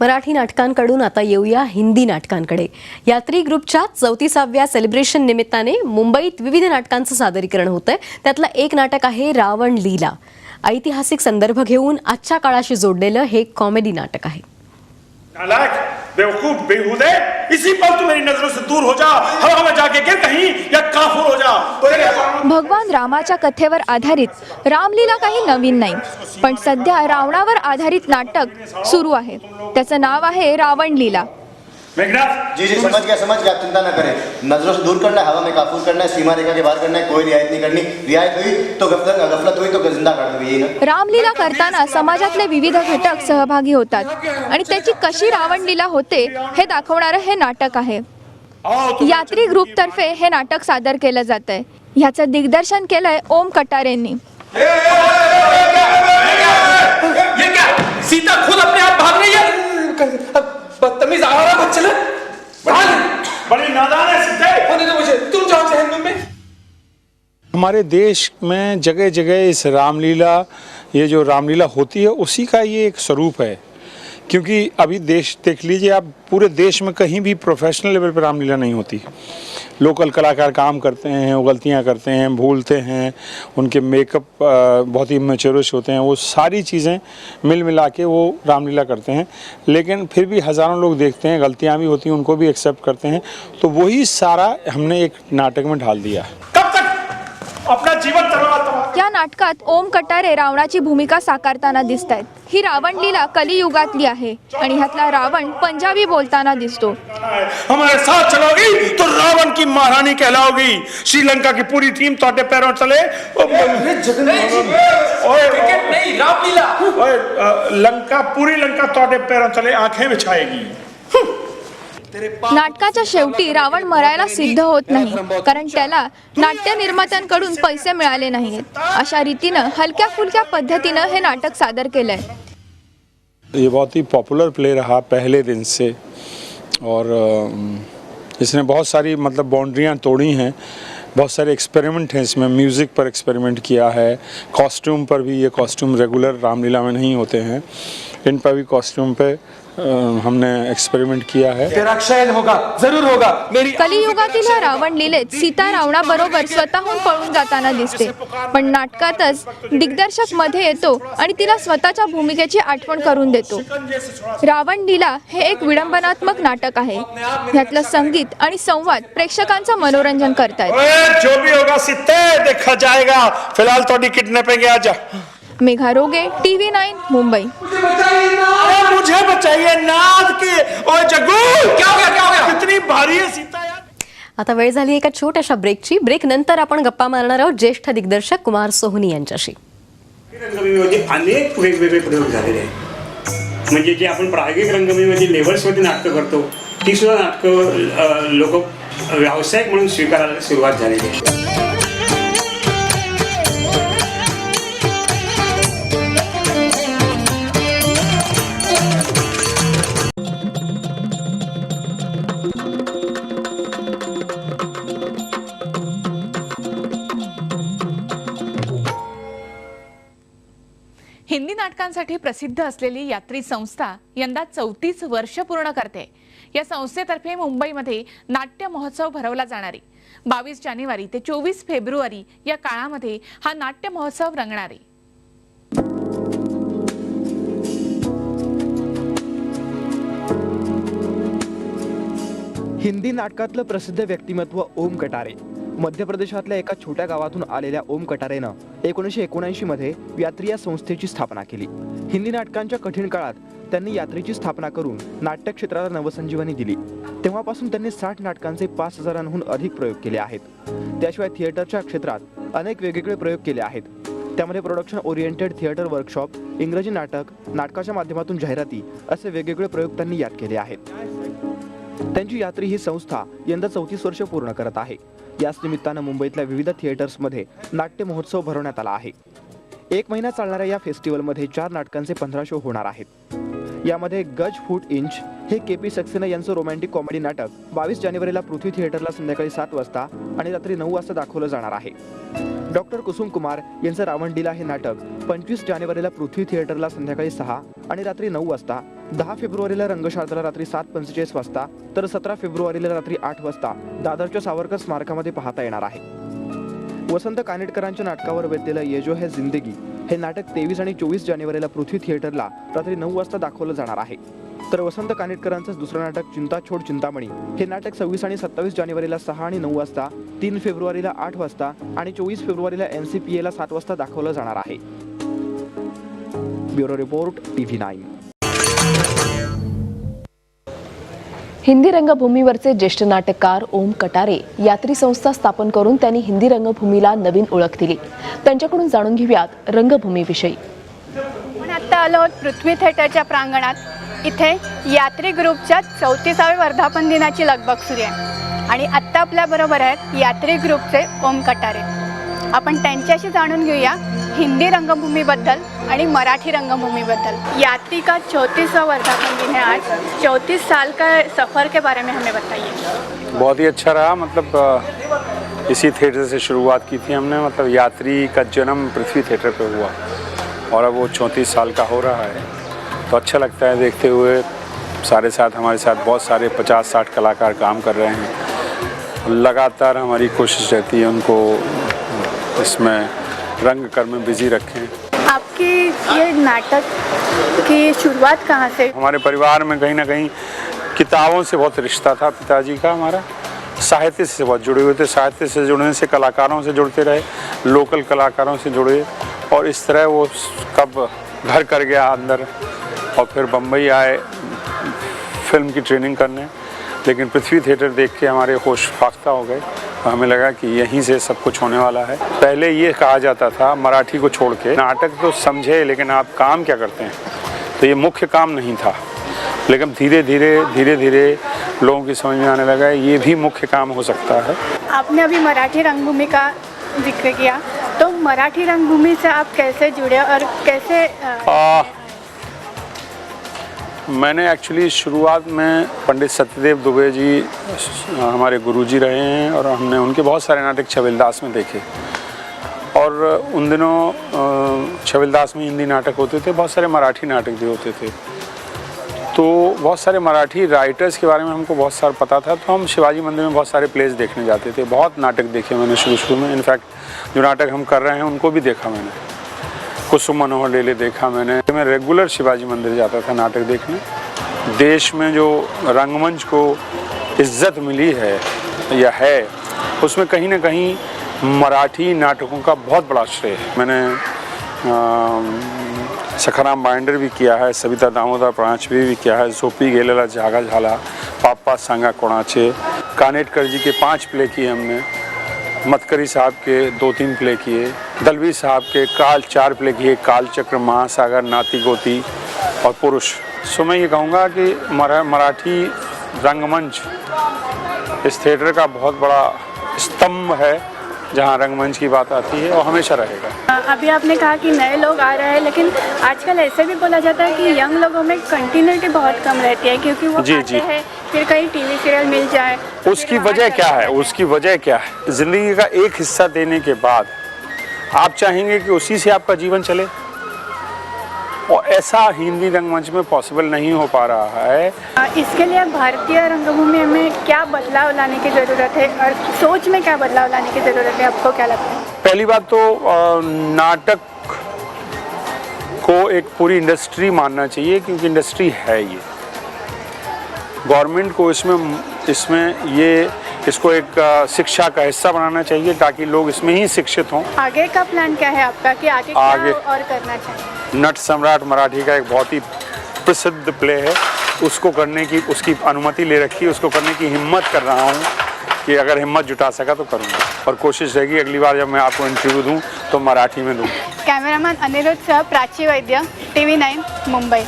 मराठी नाटकांकडून आता येऊया हिंदी नाटकांकडे। यात्री ग्रुपच्या 34व्या सेलिब्रेशन निमित्ताने मुंबईत विविध नाटकांचं सादरीकरण होतंय। त्यातलं एक नाटक आहे रावण लीला। ऐतिहासिक संदर्भ घेऊन आजच्या काळाशी जोडलेलं हे कॉमेडी नाटक आहे। नालायक, बेवकूफ, बेहुदे, इसी पल तू मेरी नजरों से दूर हो जा, हवा में जाके गिर कहीं या काफूर हो जा। भगवान रामाच्या कथेवर आधारित रामलीला काही नवीन नाही, पण सध्या रावणावर आधारित नाटक सुरू आहे। त्याचं नाव आहे रावण लीला। मेघनाथ जी समझ गया चिंता न करें। नजरों से दूर करना है, हवा में काफूर करना है, सीमा रेखा के बाहर करना है, कोई रियायत नहीं करनी। रियायत हुई तो गफलत हुई तो जिंदा काट दो, यही ना। रामलीला करताना समाजातले विविध घटक सहभागी होतात आणि त्याची कशी रावण लीला होते हे दाखवणारे हे नाटक आहे। यात्री ग्रुप तर्फे हे नाटक सादर केलं जातंय। ह्याचं दिग्दर्शन केलंय ओम कटारेंनी। सीता खुद अपने आप भाग रही है। बदतमीज आवारा बच्चे ना, बड़ी नादान है सीते। होने दो मुझे, तुम जाओ जहन्नुम में। हमारे देश में जगह जगह इस रामलीला, ये जो रामलीला होती है उसी का ये एक स्वरूप है। क्योंकि अभी देश देख लीजिए आप, पूरे देश में कहीं भी प्रोफेशनल लेवल पर रामलीला नहीं होती। लोकल कलाकार काम करते हैं, वो गलतियां करते हैं, भूलते हैं, उनके मेकअप बहुत ही मैच्योरिश होते हैं, वो सारी चीज़ें मिल मिला के वो रामलीला करते हैं। लेकिन फिर भी हज़ारों लोग देखते हैं, गलतियां भी होती हैं, उनको भी एक्सेप्ट करते हैं। तो वही सारा हमने एक नाटक में ढाल दिया। कब तक अपना जीवन या नाटकात ओम कटारे रावणाची भूमिका साकारताना दिसतायत। ही रावण लीला कलियुगातली आहे आणि ह्यातला रावण पंजाबी बोलताना दिसतो। हमारे साथ चलोगी तो रावण की महारानी कहलाओगी। श्रीलंका की पूरी टीम तोड़े पैरों चले। क्रिकेट नहीं, रामलीला। लंका, पूरी लंका तोड़े पैरों चले, आंखें बिछाएगी। नाटकाच्या शेवटी रावण मरायला सिद्ध होत नाही, कारण त्याला नाट्य निर्मात्यांकडून पैसे मिळाले नाहीत। अशा रीतीनं हलक्या फुलक्या पद्धतीनं हे नाटक सादर केलंय। ये बहुत ही पॉपुलर प्ले रहा पहले दिन से, और इसने बहुत सारी मतलब बाउंड्रियां तोड़ी हैं। बहुत सारे एक्सपेरिमेंट हैं इसमें। म्यूज़िक पर एक्सपेरिमेंट किया है, कॉस्ट्यूम पर भी। ये कॉस्ट्यूम रेगुलर रामलीला में नहीं होते हैं, इन पर भी कॉस्ट्यूम पे हमने एक्सपेरिमेंट किया है। तेरा क्षय होगा, जरूर होगा। मेरी कलियुगातील या रावण लीलेत सीता रावणाबरोबर स्वतःहून पळून जाताना दिसते, पण नाटकातच दिग्दर्शक मध्ये येतो आणि तिला स्वतःच्या भूमिकेची आठवण करून देतो। रावण लीला हे एक विडंबनात्मक नाटक आहे। ह्यातलं संगीत आणि संवाद प्रेक्षकांचं मनोरंजन करतायत। जो भी होगा सीते देखा जाएगा। फिलहाल थोड़ी किडनैपिंग है। आजा। मेघा रोगे, TV9 मुंबई। मुझे बचाइए नाद के। ओए जग्गू, क्या हो गया? कितनी भारी है सीता यार। आता वेळ झाली एका छोट्याशा ब्रेकची। ब्रेक नंतर आपण गप्पा मारणार आहोत ज्येष्ठ दिग्दर्शक कुमार सोहनी यांच्याशी। रंगभूमीमध्ये अनेक वेगवेगळे प्रयोग झालेले आहेत। म्हणजे जे आपण प्रायोगिक रंगभूमीमध्ये लेवल्सवरती नाटकं करतो, ती सुद्धा नाटकं लोक व्यावसायिक म्हणून स्वीकारायला सुरुवात झालेली आहे। हिंदी नाटकांसाठी प्रसिद्ध असलेली यात्री संस्था यंदा 34 वर्ष पूर्ण करते। या संस्थेतर्फे मुंबईमध्ये नाट्य महोत्सव भरवला जाणार आहे। 22 जानेवारी ते 24 फेब्रुवारी या काळामध्ये हा नाट्य महोत्सव रंगणार आहे। हिंदी नाटकातलं प्रसिद्ध व्यक्तिमत्व ओम कटारे। मध्य प्रदेशातल्या एका छोट्या गावातून आलेल्या ओम कटारेनं 1979 मध्ये यात्री या संस्थेची स्थापना केली। हिंदी नाटकांच्या कठीण काळात त्यांनी यात्रेची स्थापना करून नाट्य क्षेत्राला नवसंजीवनी दिली। तेव्हापासून त्यांनी 60 नाटकांचे 5000हून अधिक प्रयोग केले आहेत। त्याशिवाय थिएटरच्या क्षेत्रात अनेक वेगवेगळे प्रयोग केले आहेत। त्यामध्ये प्रोडक्शन ओरिएंटेड थिएटर वर्कशॉप, इंग्रजी नाटक, नाटकाच्या माध्यमातून जाहिराती असे वेगवेगळे प्रयोग त्यांनी यात केले आहेत। त्यांची यात्री ही संस्था यंदा 34 वर्ष पूर्ण करत आहे। याच निमित्तानं मुंबईतल्या विविध थिएटर्समध्ये नाट्य महोत्सव भरवण्यात आला आहे। 1 महिना चालणाऱ्या या फेस्टिवलमध्ये 4 नाटकांचे 15 शो होणार आहेत। यामध्ये गज फूट इंच हे KP सक्सेना यांचं रोमॅन्टिक कॉमेडी नाटक 22 जानेवारीला पृथ्वी थिएटरला संध्याकाळी 7 वाजता आणि रात्री 9 वाजता दाखवलं जाणार आहे। डॉक्टर कुसुम कुमार यांचं रावण लीला हे नाटक 25 जानेवारीला पृथ्वी थिएटरला संध्याकाळी 6 आणि रात्री 9 वाजता 10 फेब्रुवारीला रंगशारदाला रात्री 7:45 वाजता तर 17 फेब्रुवारीला रात्री 8 वाजता दादरच्या सावरकर स्मारकामध्ये पाहता येणार आहे. वसंत कानेटकरांच्या नाटकावर बेतलेलं ये जो है जिंदगी हे नाटक 23 आणि 24 जानेवारीला पृथ्वी थिएटरला रात्री 9 वाजता दाखवलं जाणार आहे. तर वसंत कानेटकरांचं दुसरं नाटक चिंता छोड चिंतामणी हे नाटक 26 आणि 27 जानेवारीला 6 आणि 9 वाजता, 3 फेब्रुवारीला 8 वाजता आणि 24 फेब्रुवारीला NCPAला 7 वाजता दाखवलं जाणार आहे. Bureau report TV9. हिंदी रंगभूमीवरचे ज्येष्ठ नाटककार ओम कटारे यात्री संस्था स्थापन करून त्यांनी हिंदी रंगभूमीला नवीन ओळख दिली. त्यांच्याकडून जाणून घेऊयात रंगभूमीविषयी. आपण आता आलो आहोत पृथ्वी थिएटरच्या प्रांगणात. इथे यात्री ग्रुपच्या 34व्या वर्धापन दिनाची लगबग सुरू आहे आणि आत्ता आपल्याबरोबर आहेत यात्री ग्रुपचे ओम कटारे. आपण त्यांच्याशी जाणून घेऊया हिंदी रंगभूमीबद्दल आणि मराठी रंगभूमीबद्दल. यात्री का 34वां वर्धापन दिन है आज. 34 साल का सफ़र के बारे में हमें बताइए. बहुत ही अच्छा रहा. मतलब इसी थिएटर से शुरुआत की थी हमने. मतलब यात्री का जन्म पृथ्वी थिएटर पे हुआ और अब वो 34 साल का हो रहा है. तो अच्छा लगता है देखते हुए. सारे साथ हमारे साथ बहुत सारे 50-60 कलाकार काम कर रहे हैं. लगातार हमारी कोशिश रहती है उनको इसमें रंग कर में बिजी रखें. आपकी ये नाटक की शुरुआत कहाँ से? हमारे परिवार में कहीं ना कहीं किताबों से बहुत रिश्ता था. पिताजी का हमारा साहित्य से बहुत जुड़े हुए थे. साहित्य से जुड़ने से कलाकारों से जुड़ते रहे, लोकल कलाकारों से जुड़े और इस तरह वो कब घर कर गया अंदर और फिर बम्बई आए फिल्म की ट्रेनिंग करने. लेकिन पृथ्वी थिएटर देख के हमारे होश फाख्ता हो गए. हमें लगा कि यहीं से सब कुछ होने वाला है. पहले ये कहा जाता था मराठी को छोड़ के नाटक तो समझे लेकिन आप काम क्या करते हैं, तो ये मुख्य काम नहीं था. लेकिन धीरे धीरे लोगों की समझ में आने लगा ये भी मुख्य काम हो सकता है. आपने अभी मराठी रंगभूमि का जिक्र किया, तो मराठी रंगभूमि से आप कैसे जुड़े और कैसे मैंने एक्चुअली शुरुआत में पंडित सत्यदेव दुबे जी हमारे गुरुजी रहे हैं और हमने उनके बहुत सारे नाटक छबिलदास में देखे. और उन दिनों छबिलदास में हिंदी नाटक होते थे, बहुत सारे मराठी नाटक भी होते थे. तो बहुत सारे मराठी राइटर्स के बारे में हमको बहुत सारा पता था. तो हम शिवाजी मंदिर में बहुत सारे प्लेस देखने जाते थे. बहुत नाटक देखे मैंने शुरू में. इनफैक्ट जो नाटक हम कर रहे हैं उनको भी देखा मैंने. कुसुम मनोहर लेले देखा मैंने. मैं रेगुलर शिवाजी मंदिर जाता था नाटक देखने. देश में जो रंगमंच को इज्जत मिली है या है उसमें कहीं ना कहीं मराठी नाटकों का बहुत बड़ा श्रेय है. मैंने सखाराम बाइंडर भी किया है, सविता दामोदर प्रांचवी भी किया है, झोपी गेलेला जागा झाला, पापा सांगा कोणाचे. कानेटकर जी के 5 प्ले किए हमने. मतकरी साहब के 2-3 प्ले किए. दलवी साहब के 4 प्ले किए. कालचक्र, महासागर, नाती गोती और पुरुष. सो मैं ये कहूँगा कि मराठी रंगमंच इस थिएटर का बहुत बड़ा स्तंभ है जहाँ रंगमंच की बात आती है और हमेशा रहेगा. अभी आपने कहा कि नए लोग आ रहे हैं, लेकिन आजकल ऐसे भी बोला जाता है कि यंग लोगों में कंटिन्यूटी बहुत कम रहती है क्योंकि वो आते हैं फिर कहीं टीवी सीरियल मिल जाए. उसकी वजह क्या है? उसकी वजह क्या है? जिंदगी का एक हिस्सा देने के बाद आप चाहेंगे कि उसी से आपका जीवन चले और ऐसा हिंदी रंगमंच में पॉसिबल नहीं हो पा रहा है. इसके लिए भारतीय रंगभूमि में क्या बदलाव लाने की ज़रूरत है और सोच में क्या बदलाव लाने की ज़रूरत है, आपको क्या लगता है? पहली बात तो नाटक को एक पूरी इंडस्ट्री मानना चाहिए क्योंकि इंडस्ट्री है ये. गवर्नमेंट को इसको एक शिक्षा का हिस्सा बनाना चाहिए ताकि लोग इसमें ही शिक्षित हों. आगे का प्लान क्या है आपका कि आगे क्या और करना चाहिए? नट सम्राट मराठी का एक बहुत ही प्रसिद्ध प्ले है, उसको करने की उसकी अनुमति ले रखी है. उसको करने की हिम्मत कर रहा हूँ कि अगर हिम्मत जुटा सका तो करूँगा और कोशिश रहेगी अगली बार जब मैं आपको इंटरव्यू दूँ तो मराठी में दूँ. कैमरामैन अनिरुद्ध सह प्राची वैद्य, TV9 मुंबई.